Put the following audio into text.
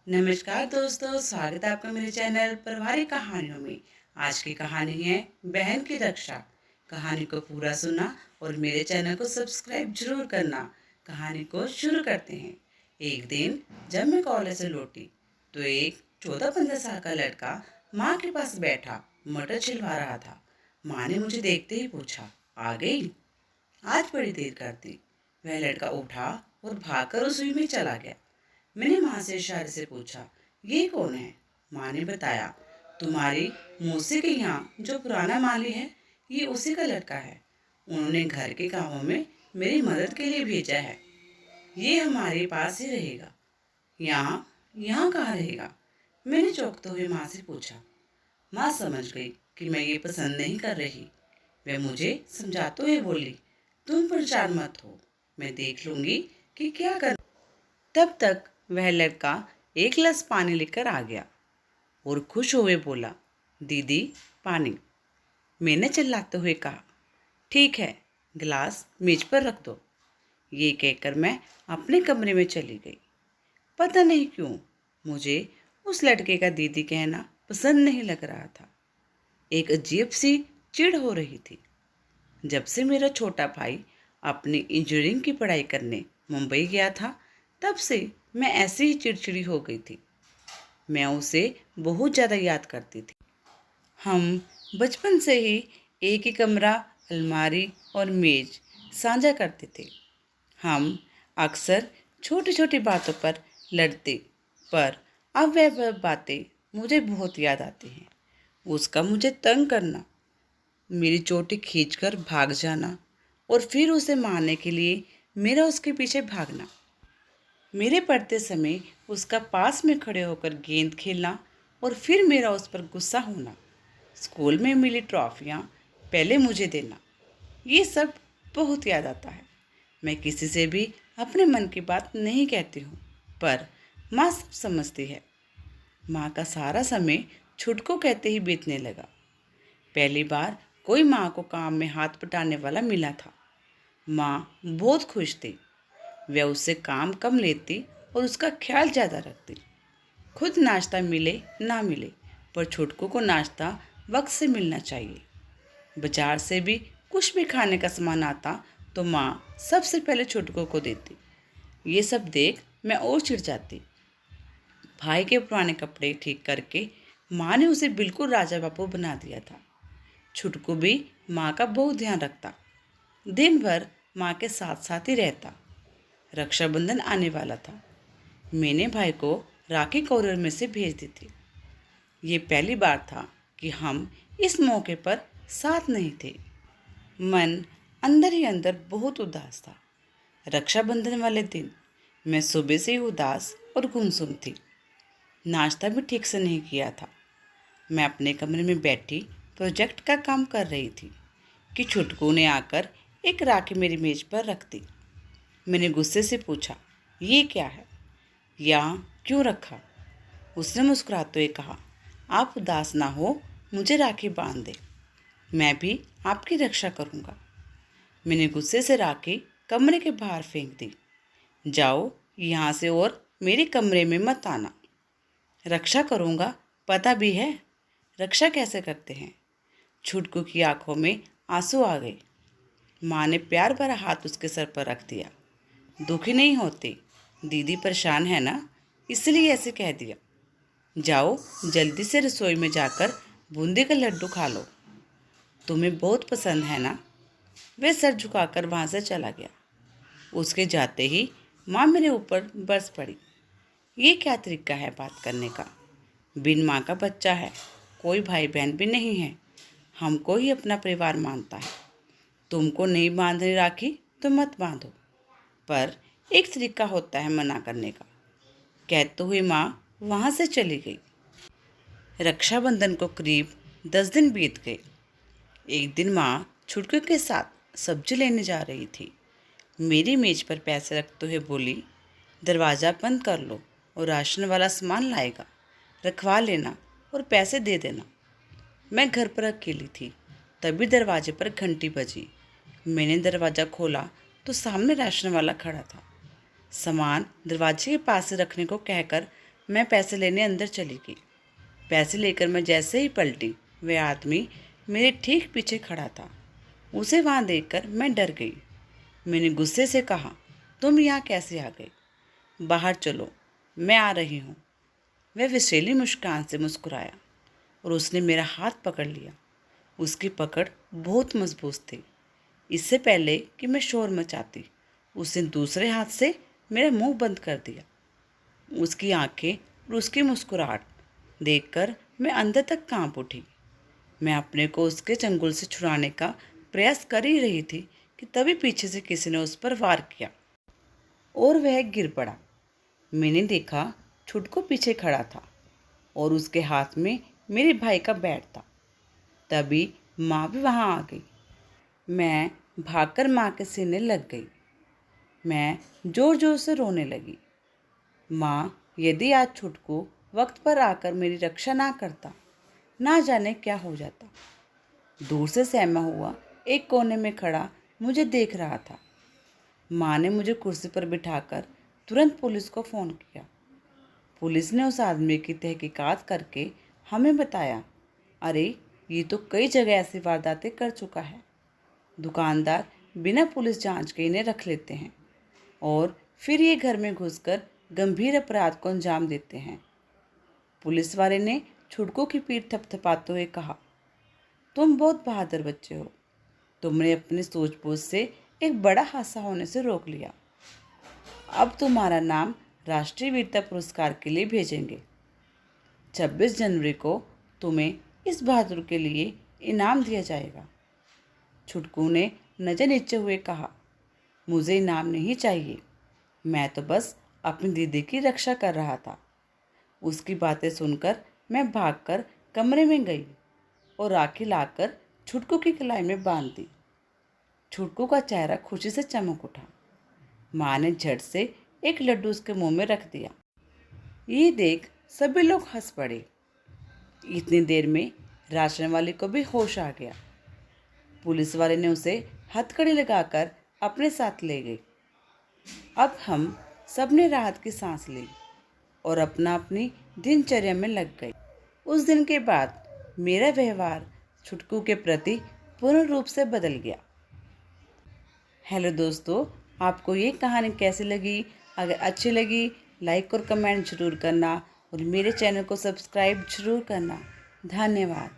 नमस्कार दोस्तों, स्वागत है आपका मेरे चैनल पारिवारिक कहानियों में। आज की कहानी है बहन की रक्षा। कहानी को पूरा सुना और मेरे चैनल को सब्सक्राइब जरूर करना। कहानी को शुरू करते हैं। एक दिन जब मैं कॉलेज से लौटी तो एक 14-15 साल का लड़का माँ के पास बैठा मटर छिलवा रहा था। माँ ने मुझे देखते ही पूछा, आ गई? आज बड़ी देर कर दी। वह लड़का उठा और भागकर रसोई में चला गया। मैंने माँ से इशारे से पूछा, ये कौन है? माँ ने बताया, तुम्हारी मौसी के यहाँ जो पुराना माली है, ये उसी का लड़का है। उन्होंने घर के कामों में मेरी मदद के लिए भेजा है। ये हमारे पास ही रहेगा। यहाँ यहाँ कहाँ रहेगा? मैंने चौंकते हुए माँ से पूछा। माँ समझ गई कि मैं ये पसंद नहीं कर रही। वह मुझे समझाते हुए बोली, तुम परेशान मत हो, मैं देख लूँगी कि क्या कर। तब तक वह लड़का एक गिलास पानी लेकर आ गया और खुश हुए बोला, दीदी पानी। मैंने चिल्लाते हुए कहा, ठीक है, गिलास मेज पर रख दो। ये कहकर मैं अपने कमरे में चली गई। पता नहीं क्यों मुझे उस लड़के का दीदी कहना पसंद नहीं लग रहा था। एक अजीब सी चिढ़ हो रही थी। जब से मेरा छोटा भाई अपनी इंजीनियरिंग की पढ़ाई करने मुंबई गया था, तब से मैं ऐसे ही चिड़चिड़ी हो गई थी। मैं उसे बहुत ज़्यादा याद करती थी। हम बचपन से ही एक ही कमरा, अलमारी और मेज साझा करते थे। हम अक्सर छोटी छोटी बातों पर लड़ते, पर अब वह बातें मुझे बहुत याद आती हैं। उसका मुझे तंग करना, मेरी चोटी खींचकर भाग जाना और फिर उसे मारने के लिए मेरा उसके पीछे भागना। मेरे पढ़ते समय उसका पास में खड़े होकर गेंद खेलना और फिर मेरा उस पर गुस्सा होना। स्कूल में मिली ट्रॉफियाँ पहले मुझे देना, ये सब बहुत याद आता है। मैं किसी से भी अपने मन की बात नहीं कहती हूँ, पर माँ सब समझती है। माँ का सारा समय छुटको कहते ही बीतने लगा। पहली बार कोई माँ को काम में हाथ बटाने वाला मिला था। माँ बहुत खुश थी। वह उससे काम कम लेती और उसका ख्याल ज़्यादा रखती। खुद नाश्ता मिले ना मिले, पर छुटकू को नाश्ता वक्त से मिलना चाहिए। बाजार से भी कुछ भी खाने का सामान आता तो माँ सबसे पहले छुटकू को देती। ये सब देख मैं और चिढ़ जाती। भाई के पुराने कपड़े ठीक करके माँ ने उसे बिल्कुल राजा बाबू बना दिया था। छुटकू भी माँ का बहुत ध्यान रखता, दिन भर माँ के साथ साथ ही रहता। रक्षाबंधन आने वाला था। मैंने भाई को राखी कोरियर में से भेज दी थी। ये पहली बार था कि हम इस मौके पर साथ नहीं थे। मन अंदर ही अंदर बहुत उदास था। रक्षाबंधन वाले दिन मैं सुबह से ही उदास और गुमसुम थी। नाश्ता भी ठीक से नहीं किया था। मैं अपने कमरे में बैठी प्रोजेक्ट का काम कर रही थी कि छुटकू ने आकर एक राखी मेरी मेज पर रख दी। मैंने गुस्से से पूछा, ये क्या है? यहाँ क्यों रखा? उसने मुस्कुराते हुए कहा, आप उदास ना हो, मुझे राखी बांध दे, मैं भी आपकी रक्षा करूँगा। मैंने गुस्से से राखी कमरे के बाहर फेंक दी। जाओ यहाँ से और मेरे कमरे में मत आना। रक्षा करूँगा, पता भी है रक्षा कैसे करते हैं। छुटकू की आंखों में आंसू आ गए। माँ ने प्यार भरा हाथ उसके सर पर रख दिया। दुखी नहीं होती, दीदी परेशान है ना, इसलिए ऐसे कह दिया। जाओ जल्दी से रसोई में जाकर बूंदी का लड्डू खा लो, तुम्हें बहुत पसंद है ना। वह सर झुकाकर वहाँ से चला गया। उसके जाते ही माँ मेरे ऊपर बरस पड़ी। ये क्या तरीका है बात करने का? बिन माँ का बच्चा है, कोई भाई बहन भी नहीं है, हमको ही अपना परिवार मानता है। तुमको नहीं बांधनी राखी तो मत बांधो, पर एक तरीका होता है मना करने का, कहते हुए माँ वहाँ से चली गई। रक्षाबंधन को करीब 10 दिन बीत गए। एक दिन माँ छुटकू के साथ सब्जी लेने जा रही थी। मेरी मेज पर पैसे रखते हुए बोली, दरवाज़ा बंद कर लो और राशन वाला सामान लाएगा, रखवा लेना और पैसे दे देना। मैं घर पर अकेली थी, तभी दरवाजे पर घंटी बजी। मैंने दरवाज़ा खोला तो सामने राशन वाला खड़ा था। सामान दरवाजे के पास से रखने को कहकर मैं पैसे लेने अंदर चली गई। पैसे लेकर मैं जैसे ही पलटी, वह आदमी मेरे ठीक पीछे खड़ा था। उसे वहाँ देखकर मैं डर गई। मैंने गुस्से से कहा, तुम यहाँ कैसे आ गए? बाहर चलो, मैं आ रही हूँ। वह विशेली मुस्कान से मुस्कुराया और उसने मेरा हाथ पकड़ लिया। उसकी पकड़ बहुत मजबूत थी। इससे पहले कि मैं शोर मचाती, उसने दूसरे हाथ से मेरा मुंह बंद कर दिया। उसकी आंखें और उसकी मुस्कुराहट देखकर मैं अंदर तक कांप उठी। मैं अपने को उसके चंगुल से छुड़ाने का प्रयास कर ही रही थी कि तभी पीछे से किसी ने उस पर वार किया और वह गिर पड़ा। मैंने देखा छुटकू पीछे खड़ा था और उसके हाथ में मेरे भाई का बैट था। तभी माँ भी वहाँ आ गई। मैं भागकर माँ के सीने लग गई। मैं जोर जोर से रोने लगी। माँ, यदि आज छुटकू वक्त पर आकर मेरी रक्षा ना करता, ना जाने क्या हो जाता। दूर से सहमा हुआ एक कोने में खड़ा मुझे देख रहा था। माँ ने मुझे कुर्सी पर बिठाकर तुरंत पुलिस को फ़ोन किया। पुलिस ने उस आदमी की तहकीकात करके हमें बताया, अरे ये तो कई जगह ऐसी वारदातें कर चुका है। दुकानदार बिना पुलिस जांच के इन्हें रख लेते हैं और फिर ये घर में घुसकर गंभीर अपराध को अंजाम देते हैं। पुलिस वाले ने छुटकू की पीठ थपथपाते हुए कहा, तुम बहुत बहादुर बच्चे हो। तुमने अपनी सूझबूझ से एक बड़ा हादसा होने से रोक लिया। अब तुम्हारा नाम राष्ट्रीय वीरता पुरस्कार के लिए भेजेंगे। 26 जनवरी को तुम्हें इस बहादुर के लिए इनाम दिया जाएगा। छुटकू ने नजर नीचे हुए कहा, मुझे इनाम नहीं चाहिए, मैं तो बस अपनी दीदी की रक्षा कर रहा था। उसकी बातें सुनकर मैं भागकर कमरे में गई और राखी लाकर छुटकू की कलाई में बांध दी। छुटकू का चेहरा खुशी से चमक उठा। माँ ने झट से एक लड्डू उसके मुंह में रख दिया। ये देख सभी लोग हंस पड़े। इतनी देर में राशन वाले को भी होश आ गया। पुलिस वाले ने उसे हथकड़ी लगाकर अपने साथ ले गए। अब हम सब ने राहत की सांस ली और अपना अपनी दिनचर्या में लग गए। उस दिन के बाद मेरा व्यवहार छुटकू के प्रति पूर्ण रूप से बदल गया। हेलो दोस्तों, आपको ये कहानी कैसी लगी? अगर अच्छी लगी लाइक और कमेंट जरूर करना और मेरे चैनल को सब्सक्राइब जरूर करना। धन्यवाद।